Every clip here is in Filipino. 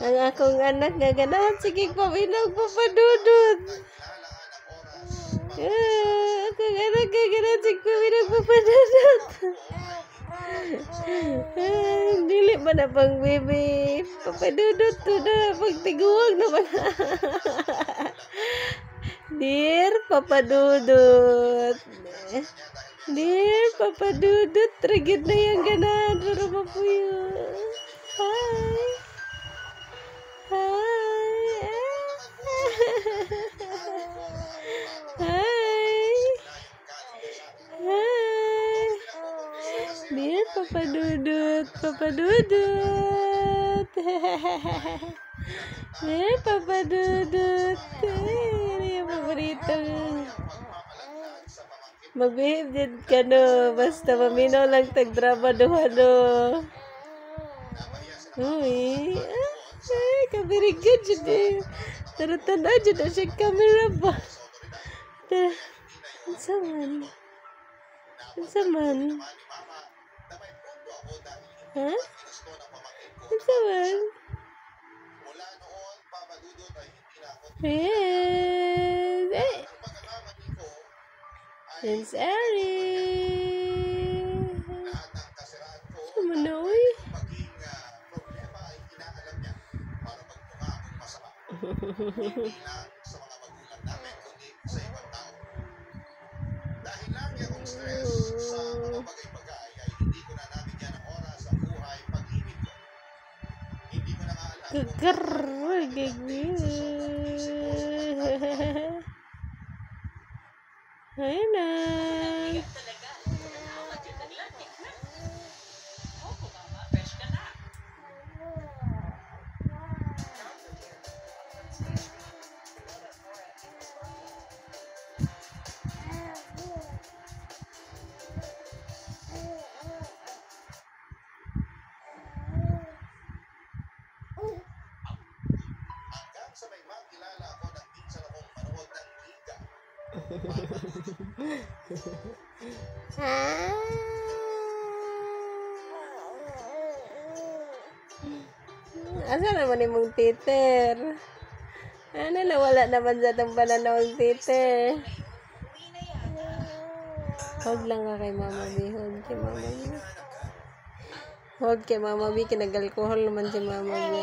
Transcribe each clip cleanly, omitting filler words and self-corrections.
Ang akong anak nga ganahan sige paminaw papadudod. Akong anak nga ganahan sige paminaw papadudod. Dili ba na pang baby? Papadudod to na. Pagtiguwag naman. Dear papadudod. Dear papadudod. Trigid na yung ganahan. Pero mapuyo. Hi. Hi. Hi. Hi. Dear papadudod. Papadudod. Dear papadudod. Ini yung paborito. Mag-behave din ka no. Basta maminaw lang tag-drama duha no. Uy. Ay, very good dyan eh. Tarutan na dyan na siya camera ba? Ansaman? Ansaman? Ha? Ansaman? Yes. Eh. Prince Eric. Sama na uy. Dahil lang yung stress sa mga bagay-bagay ay hindi ko na nabigyan ng oras sa buhay pag-ibig ko. Hindi ko na maalam. Ayun na. Sa may makilala ako nang minsan akong manood ng liga. Asa naman yung titer? Ano na wala naman sa itong pananawang titer? Hold lang ka kay Mama B. Hold kay Mama B. Hold kay Mama B. Kinagalkohol naman si Mama B.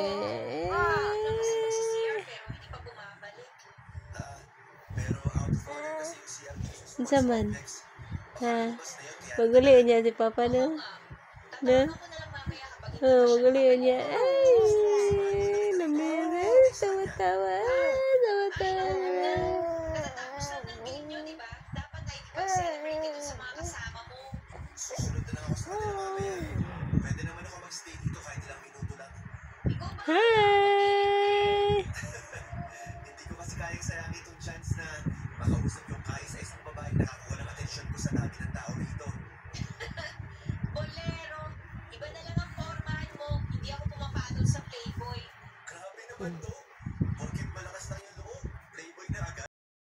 Isa man. Ha? Maguliin niya si Papa, no? No? Oh, maguliin niya. Ay! Namira. Tawa-tawa. Tawa-tawa. Susunod na lang ako sa kanila mamaya. Pwede naman ako mag-stay dito kahit ilang minuto lang. Hi! Hindi ko kasi kayang sayangin itong chance na makausap yung Kai sa isang babaeng nakakuha ng atensyon ko sa dami ng tao rito. Bolero, iba na lang ang formahan mo. Hindi ako pumapatol sa Playboy. Grabe naman to.